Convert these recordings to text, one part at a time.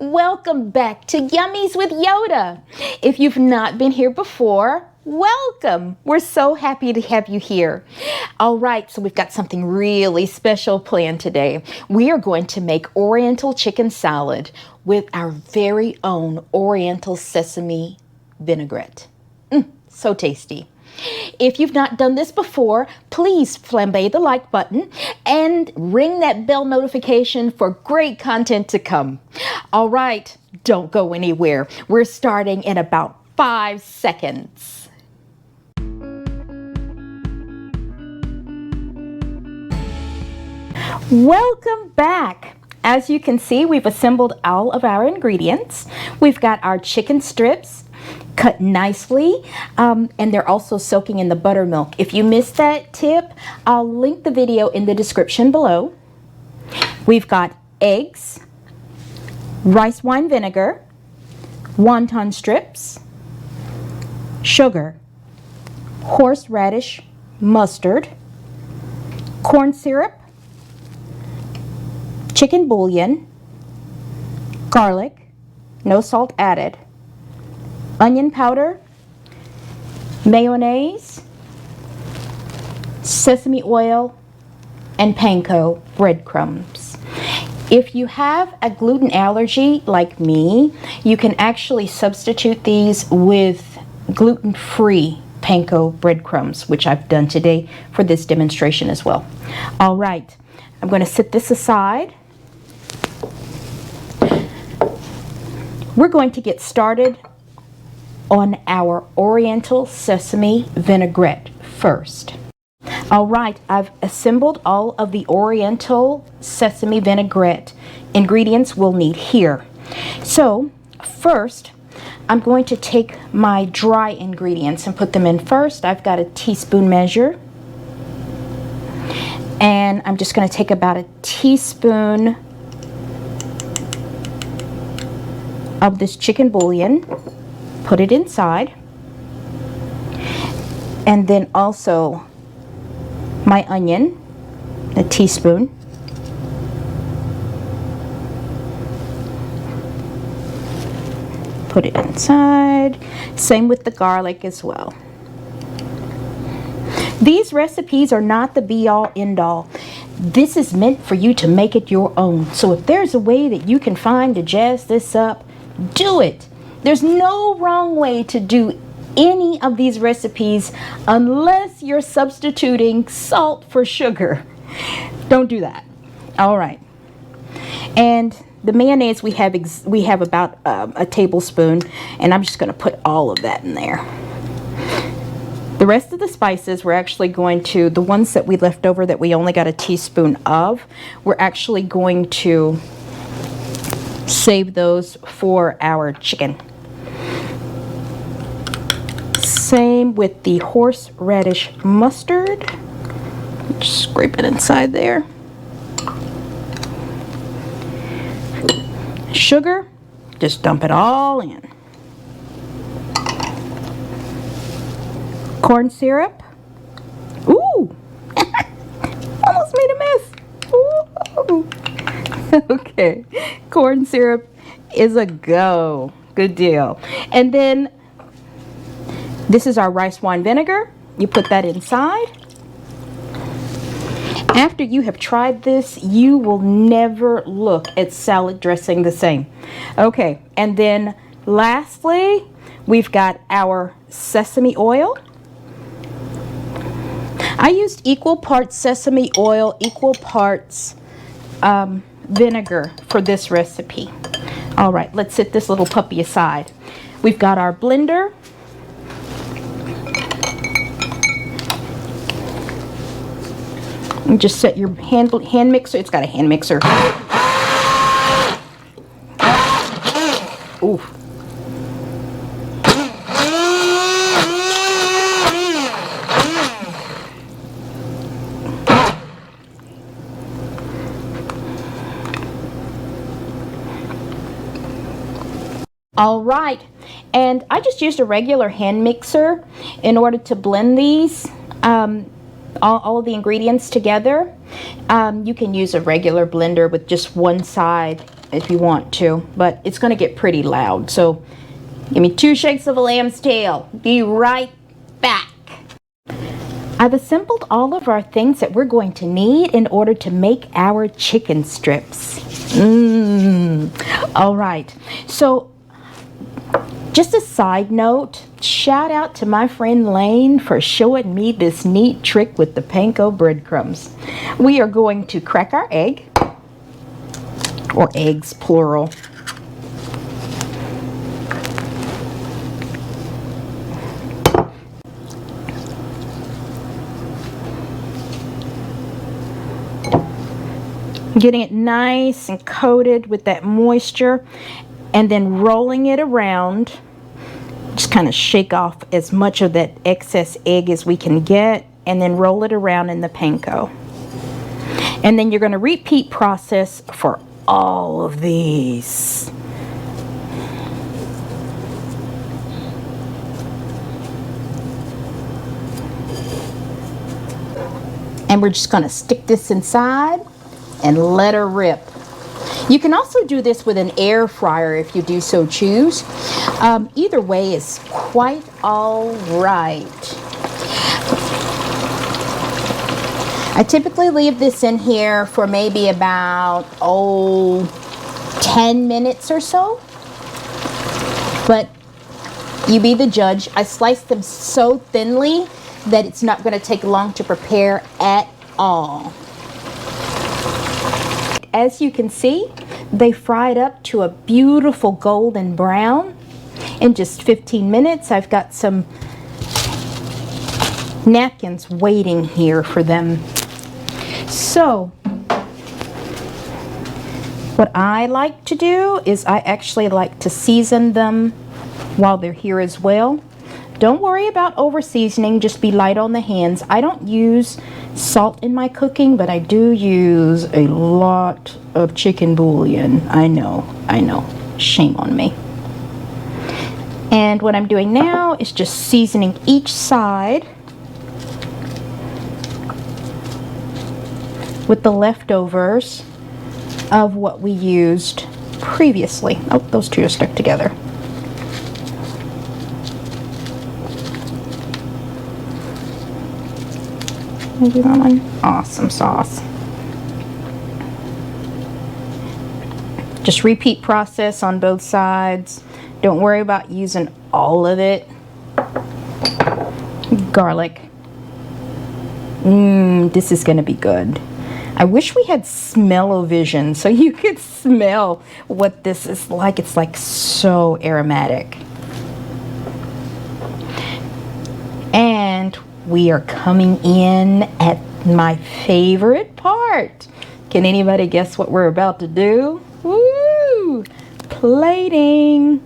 Welcome back to Yummies with Yoda. If you've not been here before, welcome. We're so happy to have you here. All right, so we've got something really special planned today. We are going to make Oriental chicken salad with our very own Oriental sesame vinaigrette. So tasty. If you've not done this before, please flambe the like button and ring that bell notification for great content to come. All right, don't go anywhere. We're starting in about 5 seconds. Welcome back. As you can see, we've assembled all of our ingredients. We've got our chicken strips cut nicely, and they're also soaking in the buttermilk. If you missed that tip, I'll link the video in the description below. We've got eggs, rice wine vinegar, wonton strips, sugar, horseradish mustard, corn syrup, chicken bouillon, garlic, no salt added, onion powder, mayonnaise, sesame oil, and panko breadcrumbs. If you have a gluten allergy like me, you can actually substitute these with gluten-free panko breadcrumbs, which I've done today for this demonstration as well. All right, I'm going to set this aside. We're going to get started on our Oriental sesame vinaigrette first. All right, I've assembled all of the Oriental sesame vinaigrette ingredients we'll need here. So first, I'm going to take my dry ingredients and put them in first. I've got a teaspoon measure. And I'm just going to take about a teaspoon of this chicken bouillon, put it inside, and then also my onion, a teaspoon, put it inside, same with the garlic as well. These recipes are not the be-all end-all. This is meant for you to make it your own. So if there's a way that you can find to jazz this up, do it. There's no wrong way to do any of these recipes unless you're substituting salt for sugar. Don't do that. All right. And the mayonnaise we have about a tablespoon, and I'm just going to put all of that in there. The rest of the spices we're actually going to, the ones that we left over that we only got a teaspoon of, we're actually going to save those for our chicken. Same with the horseradish mustard. Just scrape it inside there. Sugar, just dump it all in. Corn syrup. Ooh! Almost made a mess. Ooh. Okay, corn syrup is a go. Good deal. And then this is our rice wine vinegar. You put that inside. After you have tried this, you will never look at salad dressing the same. Okay, and then lastly, we've got our sesame oil. I used equal parts sesame oil, equal parts vinegar for this recipe. All right, let's set this little puppy aside. We've got our blender. And just set your hand mixer. It's got a hand mixer. Ooh. All right, and I just used a regular hand mixer in order to blend these. All of the ingredients together. You can use a regular blender with just one side if you want to, but it's going to get pretty loud. So give me 2 shakes of a lamb's tail. Be right back. I've assembled all of our things that we're going to need in order to make our chicken strips. All right. So just a side note, shout out to my friend Lane for showing me this neat trick with the panko breadcrumbs. We are going to crack our egg, or eggs plural. Getting it nice and coated with that moisture, and then rolling it around. Just kind of shake off as much of that excess egg as we can get, and then roll it around in the panko. And then you're going to repeat process for all of these. And we're just going to stick this inside and let her rip. You can also do this with an air fryer if you do so choose. Either way is quite all right. I typically leave this in here for maybe about 10 minutes or so, but you be the judge. I slice them so thinly that it's not going to take long to prepare at all. As you can see, they fried up to a beautiful golden brown in just 15 minutes. I've got some napkins waiting here for them. So what I like to do is I actually like to season them while they're here as well. Don't worry about over seasoning, just be light on the hands. I don't use salt in my cooking, but I do use a lot of chicken bouillon. I know, shame on me. And what I'm doing now is just seasoning each side with the leftovers of what we used previously. Oh, those two are stuck together. Maybe that one. Awesome sauce. Just repeat process on both sides. Don't worry about using all of it. Garlic. This is going to be good. I wish we had smell-o-vision so you could smell what this is like. It's like so aromatic. And we are coming in at my favorite part. Can anybody guess what we're about to do? Woo! Plating.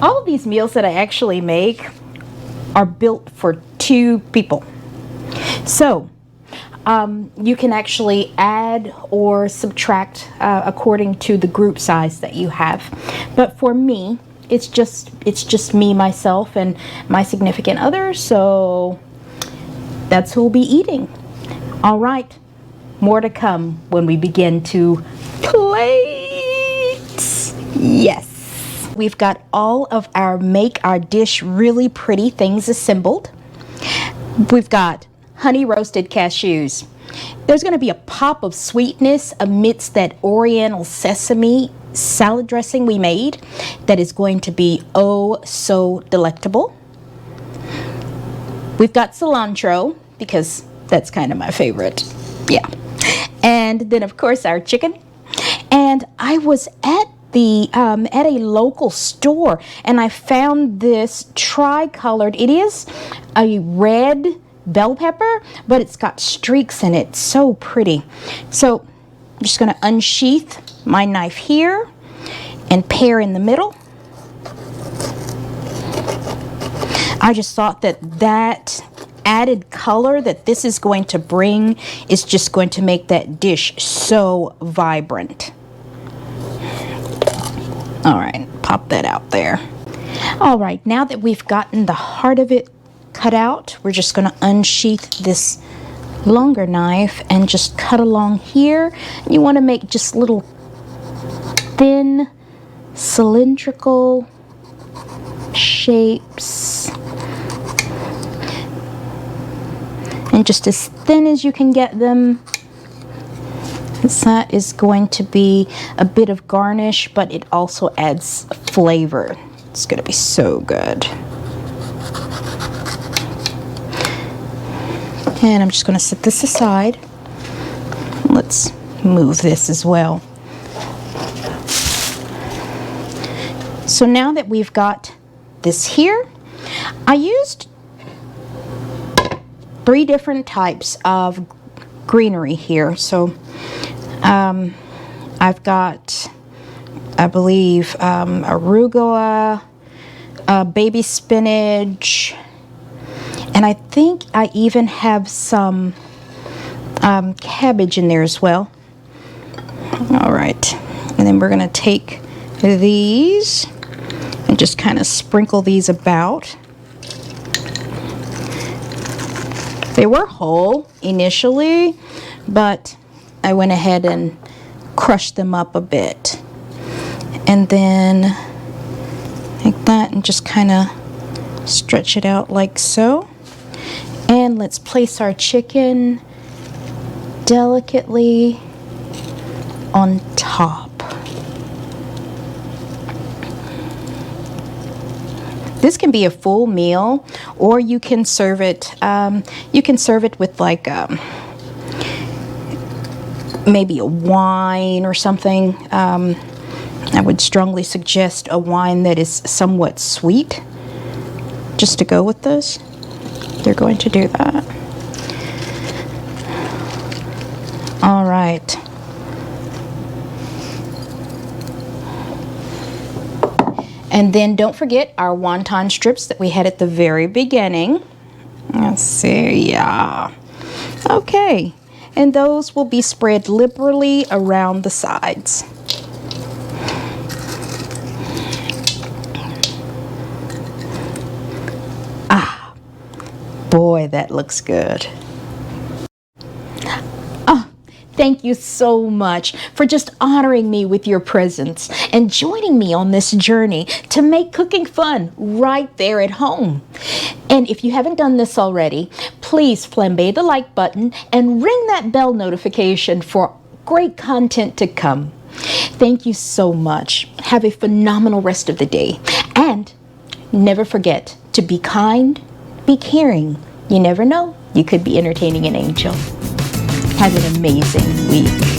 All of these meals that I actually make are built for 2 people. So you can actually add or subtract according to the group size that you have. But for me, it's just me, myself, and my significant other, so that's who will be eating. All right, more to come when we begin to plate. Yes, we've got all of our make our dish really pretty things assembled. We've got honey roasted cashews. There's going to be a pop of sweetness amidst that Oriental sesame salad dressing we made that is going to be oh so delectable. We've got cilantro because that's kind of my favorite. Yeah. And then of course our chicken. And I was at a local store and I found this tri-colored, it is a red bell pepper, but it's got streaks in it. So pretty. So I'm just going to unsheath my knife here and pare in the middle. I just thought that added color that this is going to bring is just going to make that dish so vibrant. All right, pop that out there. All right, now that we've gotten the heart of it cut out, we're just going to unsheath this longer knife and just cut along here. You want to make just little thin cylindrical shapes, and just as thin as you can get them. That is going to be a bit of garnish, but it also adds flavor. It's going to be so good. And I'm just going to set this aside. Let's move this as well. So now that we've got this here, I used 3 different types of greenery here. So I've got, I believe, arugula, baby spinach, and I think I even have some cabbage in there as well. All right, and then we're going to take these and just kind of sprinkle these about. They were whole initially, but I went ahead and crushed them up a bit. And then like that, and just kind of stretch it out like so. And let's place our chicken delicately on top. This can be a full meal, or you can serve it. You can serve it with like maybe a wine or something. I would strongly suggest a wine that is somewhat sweet, just to go with this. They're going to do that. All right. And then don't forget our wonton strips that we had at the very beginning. Let's see, yeah. Okay, and those will be spread liberally around the sides. Ah, boy, that looks good. Thank you so much for just honoring me with your presence and joining me on this journey to make cooking fun right there at home. And if you haven't done this already, please flambe the like button and ring that bell notification for great content to come. Thank you so much. Have a phenomenal rest of the day. And never forget to be kind, be caring. You never know, you could be entertaining an angel. Have an amazing week.